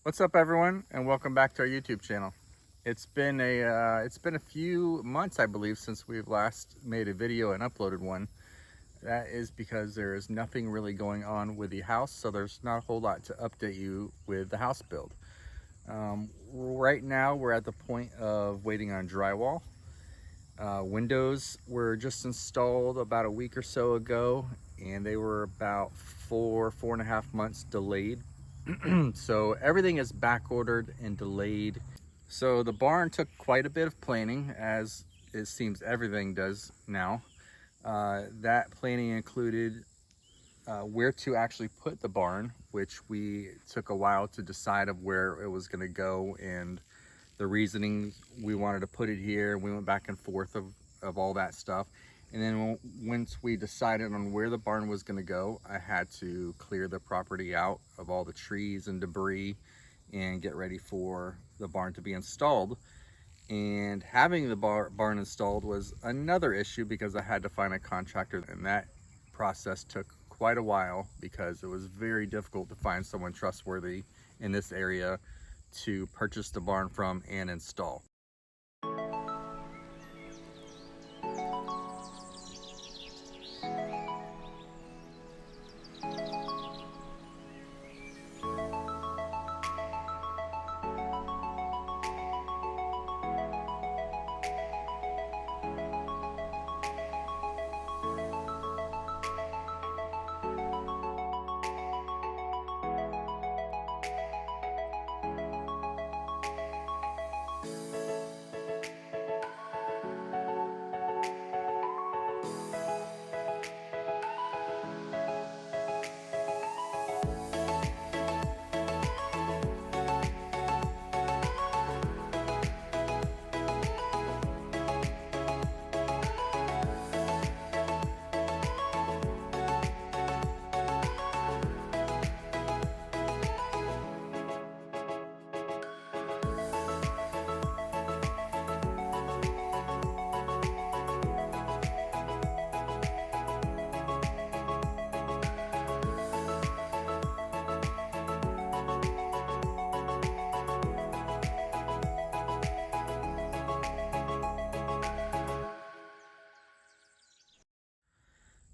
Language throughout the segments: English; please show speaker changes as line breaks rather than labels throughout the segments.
What's up, everyone, and welcome back to our YouTube channel. It's been a few months, I believe, since we've last made a video and uploaded one. That is because there is nothing really going on with the house, so there's not a whole lot to update you with the house build. Right now, we're at the point of waiting on drywall. Windows were just installed about a week or so ago, and they were about four and a half months delayed. So everything is back ordered and delayed. So the barn took quite a bit of planning, as it seems everything does now. That planning included where to actually put the barn, which we took a while to decide of where it was going to go and the reasoning we wanted to put it here. We went back and forth of all that stuff. And then once we decided on where the barn was going to go, I had to clear the property out of all the trees and debris and get ready for the barn to be installed. And having the barn installed was another issue because I had to find a contractor, and that process took quite a while because it was very difficult to find someone trustworthy in this area to purchase the barn from and install.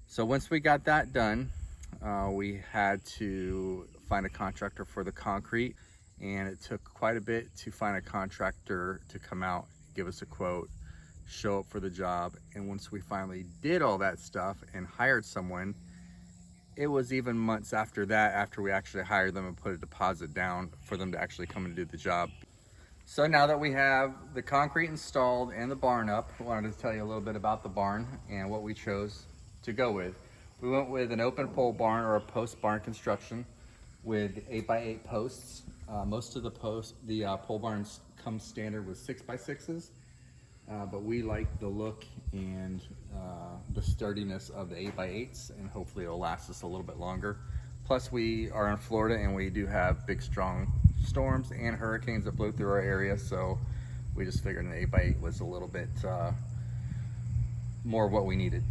So once we got that done, we had to find a contractor for the concrete, and it took quite a bit to find a contractor to come out, give us a quote, show up for the job. And once we finally did all that stuff and hired someone, it was even months after that, after we actually hired them and put a deposit down for them to actually come and do the job. So now that we have the concrete installed and the barn up, I wanted to tell you a little bit about the barn and what we chose to go with. We went with an open pole barn, or a post barn construction, with 8x8 posts. Most of the pole barns come standard with 6x6s, but we like the look and the sturdiness of the 8x8s, and hopefully it'll last us a little bit longer. Plus, we are in Florida and we do have big, strong storms and hurricanes that blow through our area, so we just figured an 8x8 was a little bit more of what we needed.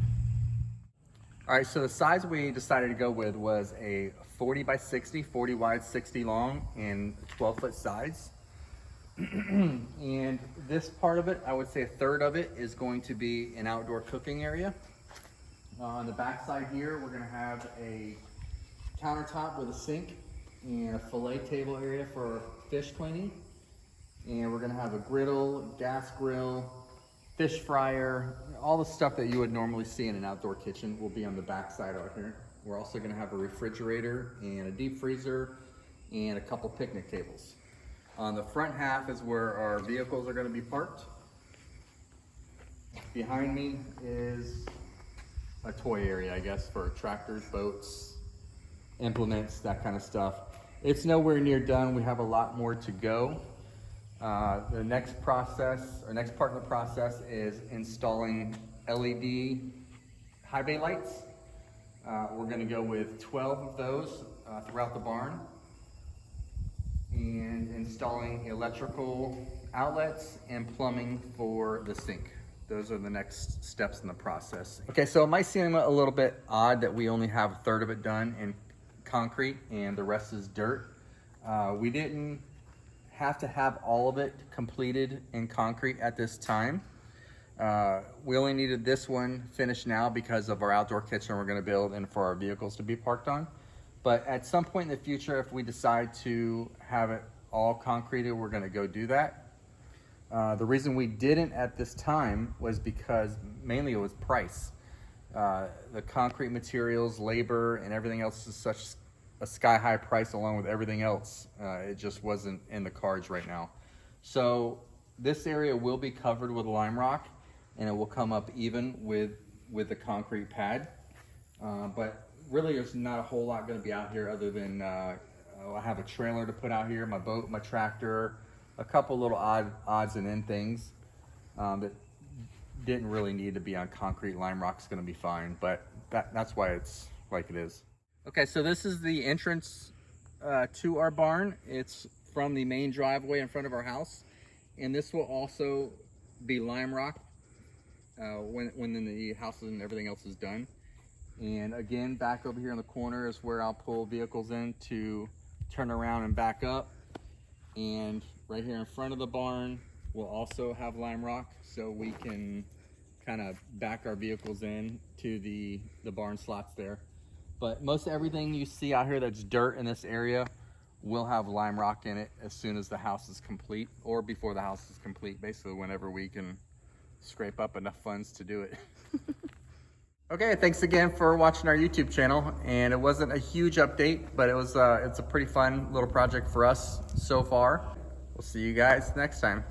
All right, so the size we decided to go with was a 40 by 60, 40 wide, 60 long, and 12-foot sides. And this part of it, I would say a third of it is going to be an outdoor cooking area. On the back side here, we're gonna have a countertop with a sink and a fillet table area for fish cleaning. And we're gonna have a griddle, gas grill, fish fryer, all the stuff that you would normally see in an outdoor kitchen will be on the back side out here. We're also gonna have a refrigerator and a deep freezer and a couple picnic tables. On the front half is where our vehicles are gonna be parked. Behind me is a toy area, I guess, for tractors, boats, implements, that kind of stuff. It's nowhere near done. We have a lot more to go. The next part of the process is installing LED high bay lights. We're gonna go with 12 of those throughout the barn, and installing electrical outlets and plumbing for the sink. Those are the next steps in the process. Okay, so it might seem a little bit odd that we only have a third of it done in concrete and the rest is dirt. We didn't have to have all of it completed in concrete at this time. We only needed this one finished now because of our outdoor kitchen we're going to build and for our vehicles to be parked on. But at some point in the future, if we decide to have it all concreted, we're going to go do that. The reason we didn't at this time was because mainly it was price. The concrete materials, labor, and everything else is such a sky-high price along with everything else. It just wasn't in the cards right now. So this area will be covered with lime rock, and it will come up even with the concrete pad. But really there's not a whole lot going to be out here other than I have a trailer to put out here, my boat, my tractor, a couple little odds and end things that didn't really need to be on concrete. Lime rock's going to be fine, but that's why it's like it is. Okay, so this is the entrance to our barn. It's from the main driveway in front of our house, and this will also be lime rock when the house and everything else is done. And again, back over here in the corner is where I'll pull vehicles in to turn around and back up. And right here in front of the barn, we'll also have lime rock so we can kind of back our vehicles in to the barn slots there. But most everything you see out here that's dirt in this area will have lime rock in it as soon as the house is complete, or before the house is complete, basically whenever we can scrape up enough funds to do it. Okay, thanks again for watching our YouTube channel. And it wasn't a huge update, but it's a pretty fun little project for us so far. We'll see you guys next time.